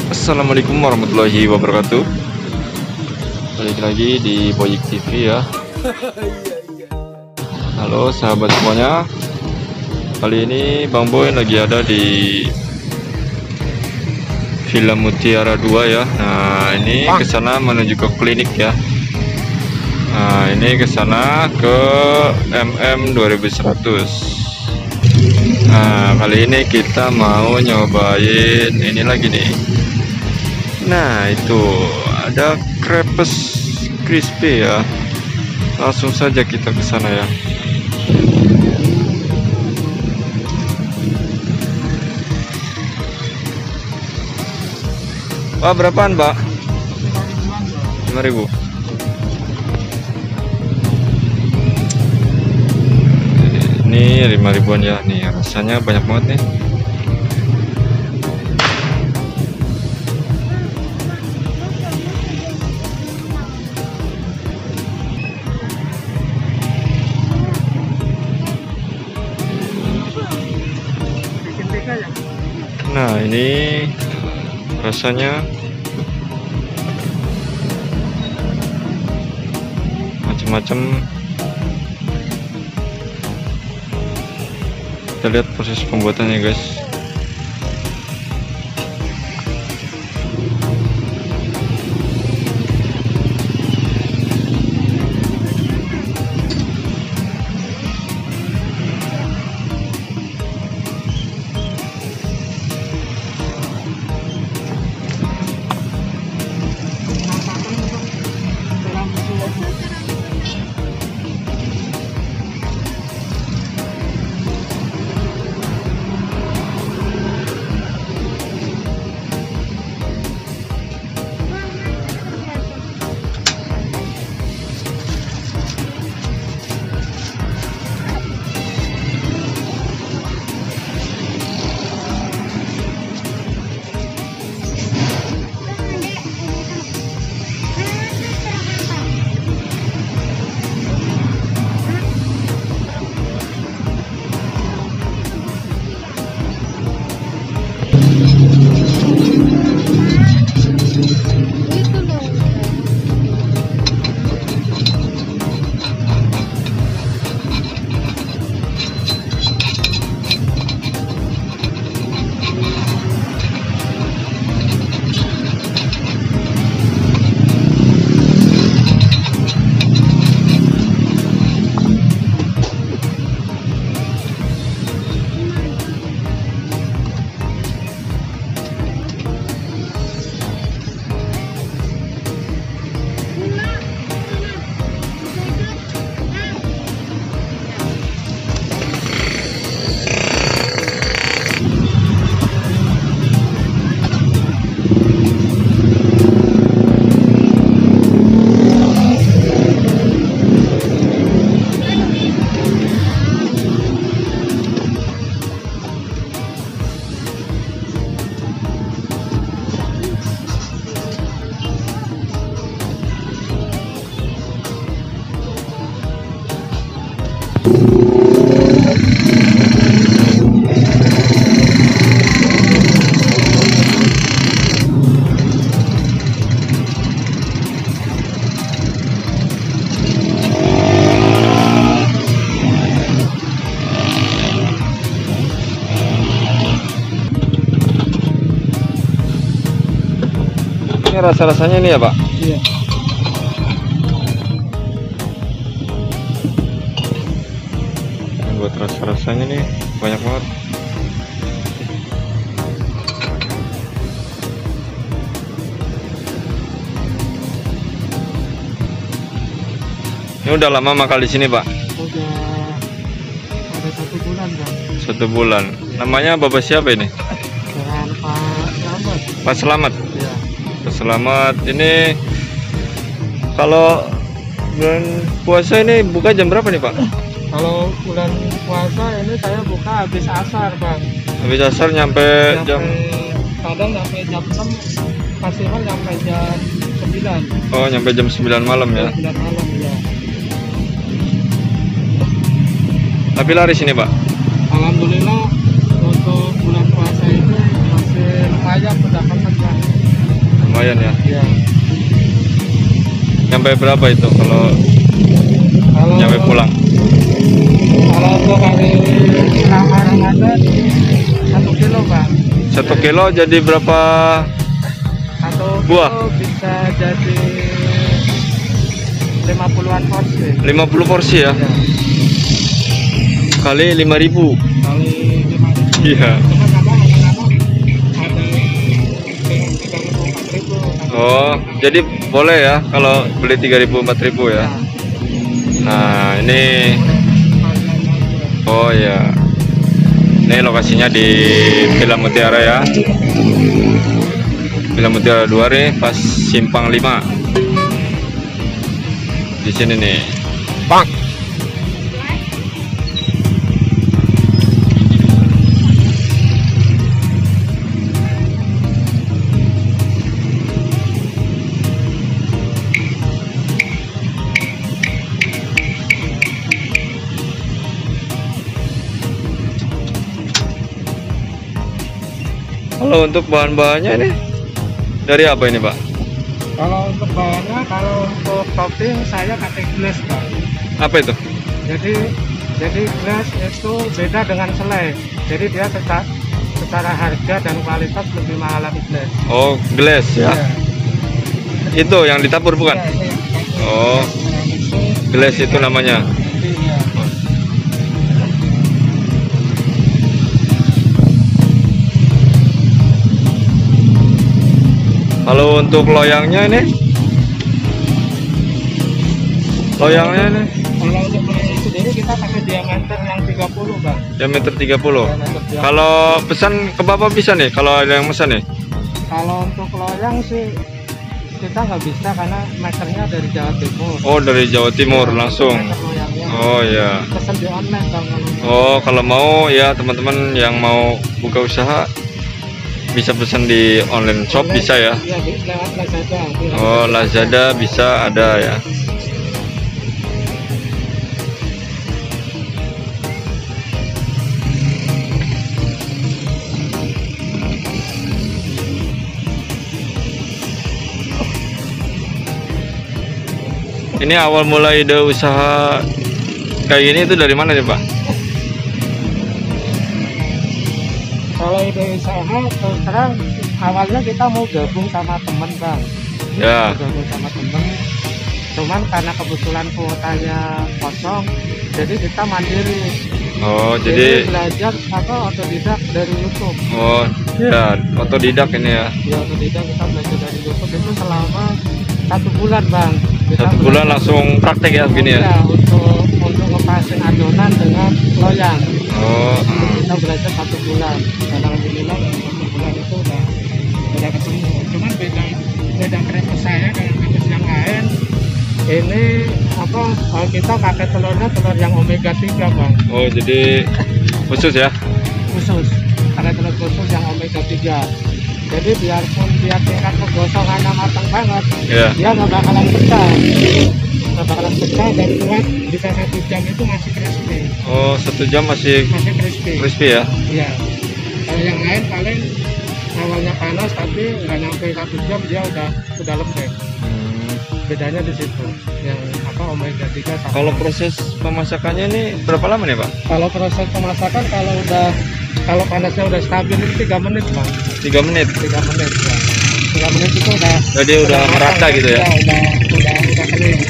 Assalamualaikum warahmatullahi wabarakatuh. Balik lagi di Boyik TV ya. Halo sahabat semuanya. Kali ini Bang Boy lagi ada di Villa Mutiara 2 ya. Nah, ini ke sana menuju ke klinik ya. Nah, ini ke sana ke MM 2100. Nah, kali ini kita mau nyobain ini lagi nih. Nah, itu ada crepes crispy ya. Langsung saja kita ke sana ya. Wah, berapaan, Mbak? 5.000. Ini 5.000-an ya. Nih, rasanya banyak banget nih. Nah, ini rasanya macam-macam. Kita lihat proses pembuatannya, guys. Ini rasa-rasanya nih ya, Pak? Iya. Buat rasa-rasanya nih banyak banget. Ini udah lama makan di sini, Pak? Udah ada 1 bulan, Bang. 1 bulan. Namanya Bapak siapa ini? Dengan Pak Selamat. Pak Selamat. Iya. Pak Selamat. Ini kalau bulan puasa ini buka jam berapa nih, Pak? Kalau bulan puasa ini saya buka habis asar, Bang. Habis asar nyampe jam. Kadang sampai jam 6, maksimal sampai jam 9. Oh, nyampe jam 9 malam ya. 9 malam ya. Tapi laris ini, Pak? Alhamdulillah untuk bulan puasa itu masih lumayan pendapatannya. lumayan ya. Ya. Nyampe berapa itu kalau nyampe pulang? Kalau untuk hari selama Ramadan 1 kilo Bang. 1 kilo jadi berapa 1 buah? kilo bisa jadi 50-an porsi. 50 porsi ya? Ya. Kali 5.000. Kali 5.000. Iya. Cuma lama-lama ada yang 3.000, 4.000. Oh, jadi boleh ya kalau beli 3.000, 4.000 ya. Nah, ini oh ya. Ini lokasinya di Villa Mutiara ya. Villa Mutiara 2 nih, pas Simpang 5. Di sini nih. Bang. Kalau untuk bahan-bahannya ini dari apa ini, Pak? Kalau untuk bahannya, kalau untuk topping saya pakai glass Pak. Apa itu? Jadi glass itu beda dengan selai. Jadi dia secara harga dan kualitas lebih mahal lagi glass. Oh, glass ya. Itu yang ditabur bukan? Ya, ini. Oh, glass itu namanya. Iya. Kalau untuk loyangnya ini? Loyangnya ini? Kalau untuk loyang sendiri kita pakai diameter yang 30 Bang. Diameter 30. Diameter 30. Kalau pesan ke Bapak bisa nih kalau ada yang pesan nih? Kalau untuk loyang sih kita nggak bisa karena meternya dari Jawa Timur. Oh, dari Jawa Timur langsung. Meter loyangnya. Oh ya. Pesan di online Bang. Oh, kalau mau ya teman-teman yang mau buka usaha bisa pesan di online shop bisa ya. Iya, lewat Lazada. Oh, Lazada bisa ada ya. Ini awal mulai ide usaha kayak gini itu dari mana nih, Pak? Kalau ide usaha terus terang awalnya kita mau gabung sama temen Bang. Ya. Gabung sama temen. Cuman karena kebetulan kuotanya kosong, jadi kita mandiri. Oh, jadi belajar otodidak dari YouTube. Oh, ya, otodidak ini ya. Ya, otodidak kita belajar dari YouTube itu selama 1 bulan Bang. Kita 1 bulan langsung praktek ya begini ya. Ya, untuk ngepasin adonan dengan loyang. Oh, Kita belajar 1 bulan. Dan alhamdulillah 1 bulan itu udah ketemu. Cuman beda kereta saya dengan kereta yang lain. Ini kalau kita pakai telurnya telur yang omega 3 Bang. oh jadi khusus ya. Khusus. Pakai telur khusus yang omega 3. Jadi biarpun dia tingkat kegosongannya matang banget, Ya. dia nggak bakalan pecah. Nggak bakalan pecah dan kuat, bisa 1 jam itu masih crispy. Oh, 1 jam masih Masih crispy. crispy ya. Iya. Kalau yang lain paling awalnya panas tapi nggak nyampe 1 jam dia udah lembek. Bedanya di situ. Yang omega 3 sama. Kalau proses pemasakannya ini berapa lama nih, Pak? Kalau proses pemasakan kalau panasnya udah stabil itu 3 menit Bang. 3 menit. 3 menit ya. 3 menit itu Jadi udah merata matang, gitu ya. Udah kering.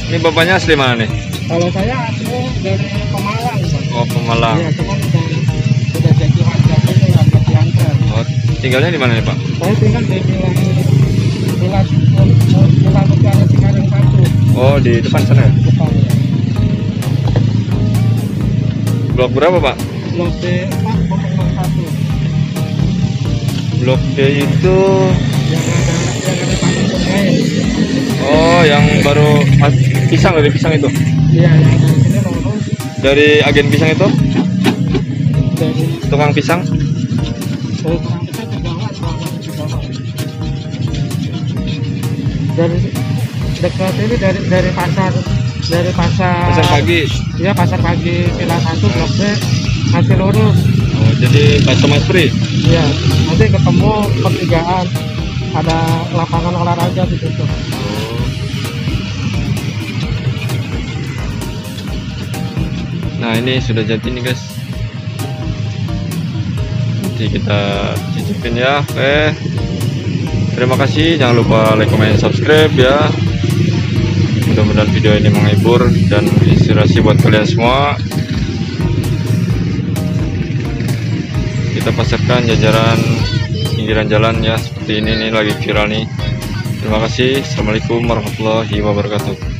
Ini bapaknya asli mana nih? Kalau saya asli dari Pemalang Bang. Oh, Pemalang. Iya, cuman udah jadi warga itu nggak diantar. Oh, tinggalnya di mana nih, Pak? Saya tinggal di Villa Mutiara Cikarang 1. Oh, di depan sana ya? Depan ya. Blok berapa, Pak? Blok D4 Komplek 1. Blok D itu Yang ada patung sungai. oh, yang baru pisang dari pisang itu. Iya, yang dari sini lurus Dari agen pisang itu, dari tukang pisang. tukang kita ke bawah, ke bawah. Dari dekat ini dari pasar dari pasar pagi. ya, pasar pagi Villa 1 Blok B, masih lurus. Oh, jadi Pak Thomas Pri. Ya, nanti ketemu pertigaan, ada lapangan olahraga di situ. Nah, ini sudah jadi nih guys, nanti kita cicipin ya. Oke, terima kasih, jangan lupa like, comment, subscribe ya. Mudah-mudahan video ini menghibur dan inspirasi buat kalian semua. Kita pasarkan jajaran pinggiran jalan ya, seperti ini nih, lagi viral nih. Terima kasih. Assalamualaikum warahmatullahi wabarakatuh.